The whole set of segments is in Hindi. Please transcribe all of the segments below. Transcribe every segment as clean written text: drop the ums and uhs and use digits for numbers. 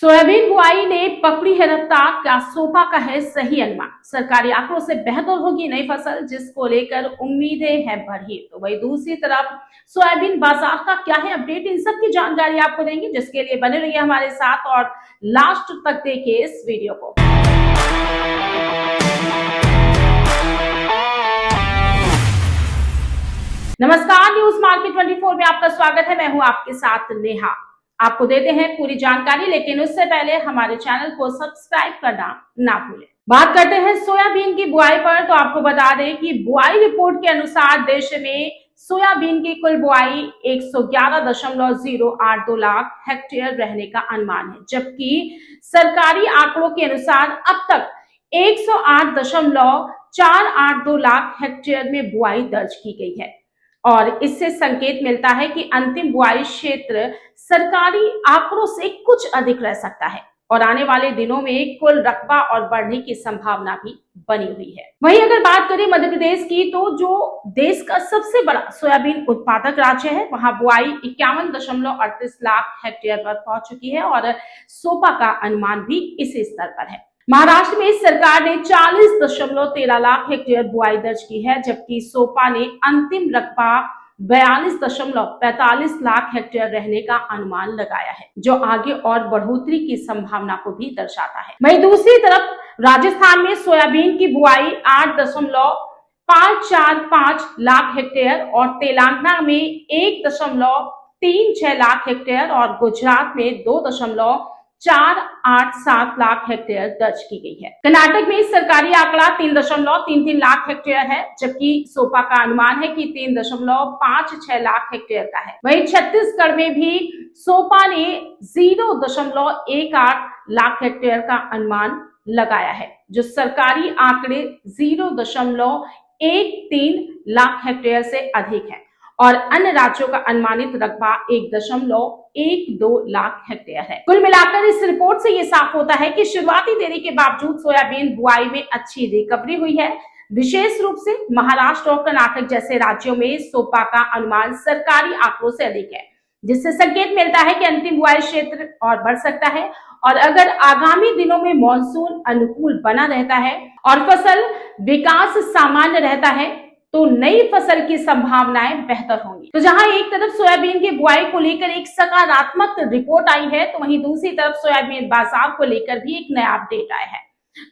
सोयाबीन बुआई ने पकड़ी है रफ्तार, क्या सोपा का है सही अनुमान। सरकारी आंकड़ों से बेहतर होगी नई फसल, जिसको लेकर उम्मीदें हैं बढ़ी। तो वही दूसरी तरफ सोयाबीन बाजार का क्या है अपडेट, इन सब की जानकारी आपको देंगे, जिसके लिए बने रहिए हमारे साथ और लास्ट तक देखिए इस वीडियो को। नमस्कार, न्यूज मार्केट 24 में आपका स्वागत है। मैं हूं आपके साथ नेहा। आपको देते हैं पूरी जानकारी, लेकिन उससे पहले हमारे चैनल को सब्सक्राइब करना ना भूलें। बात करते हैं सोयाबीन की बुआई पर, तो आपको बता दें कि बुआई रिपोर्ट के अनुसार देश में सोयाबीन की कुल बुआई 111.082 लाख हेक्टेयर रहने का अनुमान है, जबकि सरकारी आंकड़ों के अनुसार अब तक 108.482 लाख हेक्टेयर में बुआई दर्ज की गई है। और इससे संकेत मिलता है कि अंतिम बुआई क्षेत्र सरकारी आंकड़ों से कुछ अधिक रह सकता है और आने वाले दिनों में कुल रकबा और बढ़ने की संभावना भी बनी हुई है। वहीं अगर बात करें मध्य प्रदेश की, तो जो देश का सबसे बड़ा सोयाबीन उत्पादक राज्य है, वहां बुआई 51.38 लाख हेक्टेयर पर पहुंच चुकी है और सोपा का अनुमान भी इसी स्तर पर है। महाराष्ट्र में सरकार ने 40.13 लाख हेक्टेयर बुआई दर्ज की है, जबकि सोपा ने अंतिम रकबा 42.45 लाख हेक्टेयर रहने का अनुमान लगाया है, जो आगे और बढ़ोतरी की संभावना को भी दर्शाता है। वहीं दूसरी तरफ राजस्थान में सोयाबीन की बुआई 8.545 लाख हेक्टेयर और तेलंगाना में 1.36 लाख हेक्टेयर और गुजरात में 2.487 लाख हेक्टेयर दर्ज की गई है। कर्नाटक में सरकारी आंकड़ा 3.33 लाख हेक्टेयर है, जबकि सोपा का अनुमान है कि 3.56 लाख हेक्टेयर का है। वहीं छत्तीसगढ़ में भी सोपा ने 0.18 लाख हेक्टेयर का अनुमान लगाया है, जो सरकारी आंकड़े 0.13 लाख हेक्टेयर से अधिक है और अन्य राज्यों का अनुमानित रकबा 1.12 लाख हेक्टेयर है। कुल मिलाकर इस रिपोर्ट से ये साफ होता है कि शुरुआती देरी के बावजूद सोयाबीन बुआई में अच्छी रिकवरी हुई है। विशेष रूप से महाराष्ट्र और कर्नाटक जैसे राज्यों में सोपा का अनुमान सरकारी आंकड़ों से अधिक है, जिससे संकेत मिलता है कि अंतिम बुआई क्षेत्र और बढ़ सकता है। और अगर आगामी दिनों में मॉनसून अनुकूल बना रहता है और फसल विकास सामान्य रहता है, तो नई फसल की संभावनाएं बेहतर होंगी। तो जहां एक तरफ सोयाबीन की बुआई को लेकर एक सकारात्मक रिपोर्ट आई है, तो वहीं दूसरी तरफ सोयाबीन बाजार को लेकर भी एक नया अपडेट आया है,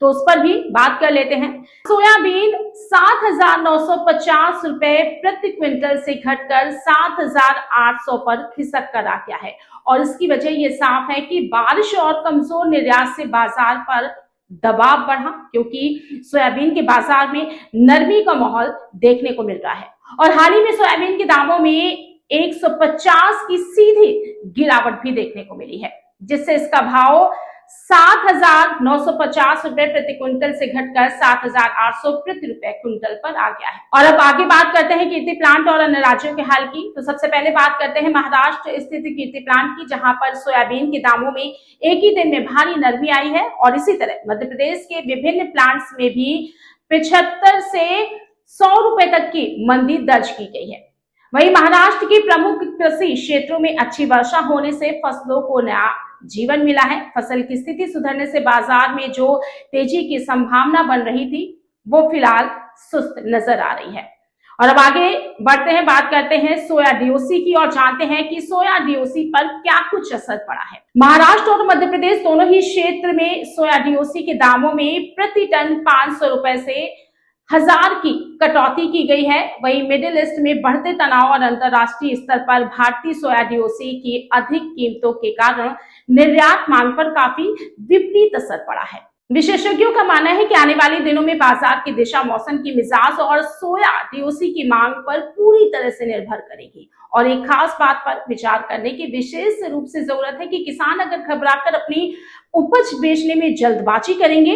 तो उस पर भी बात कर लेते हैं। सोयाबीन 7,950 रुपए प्रति क्विंटल से घटकर 7,800 पर खिसक कर आ गया है और इसकी वजह ये साफ है कि बारिश और कमजोर निर्यात से बाजार पर दबाव बढ़ा, क्योंकि सोयाबीन के बाजार में नरमी का माहौल देखने को मिल रहा है और हाल ही में सोयाबीन के दामों में 150 की सीधी गिरावट भी देखने को मिली है, जिससे इसका भाव 7,950 रुपए प्रति क्विंटल से घटकर 7,800 प्रति रुपए क्विंटल पर आ गया है। और अब आगे बात करते हैं कीर्ति प्लांट और अन्य राज्यों के हाल की। तो सबसे पहले बात करते हैं महाराष्ट्र स्थित कीर्ति प्लांट की, जहां पर सोयाबीन के दामों में एक ही दिन में भारी नरमी आई है और इसी तरह मध्य प्रदेश के विभिन्न प्लांट्स में भी 75 से 100 रुपए तक की मंदी दर्ज की गई है। वहीं महाराष्ट्र की प्रमुख कृषि क्षेत्रों में अच्छी वर्षा होने से फसलों को नया जीवन मिला है। फसल की स्थिति सुधरने से बाजार में जो तेजी की संभावना बन रही थी, वो फिलहाल सुस्त नजर आ रही है। और अब आगे बढ़ते हैं, बात करते हैं सोया डीओसी की और जानते हैं कि सोया डीओसी पर क्या कुछ असर पड़ा है। महाराष्ट्र और मध्य प्रदेश दोनों ही क्षेत्र में सोया डीओसी के दामों में प्रति टन 500 रुपए से 1000 की कटौती की गई है। वहीं मिडिल ईस्ट में बढ़ते तनाव और अंतरराष्ट्रीय स्तर पर भारतीय सोया डीओसी की अधिक कीमतों के कारण निर्यात मांग पर काफी विपरीत असर पड़ा है। विशेषज्ञों का मानना है कि आने वाले दिनों में बाजार की दिशा मौसम की मिजाज और सोया डीओसी की मांग पर पूरी तरह से निर्भर करेगी और एक खास बात पर विचार करने की विशेष रूप से जरूरत है कि किसान अगर घबराकर अपनी उपज बेचने में जल्दबाजी करेंगे,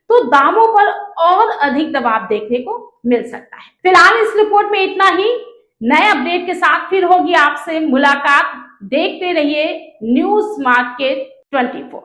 तो दामों पर और अधिक दबाव देखने को मिल सकता है। फिलहाल इस रिपोर्ट में इतना ही। नए अपडेट के साथ फिर होगी आपसे मुलाकात। देखते रहिए न्यूज मार्केट 24।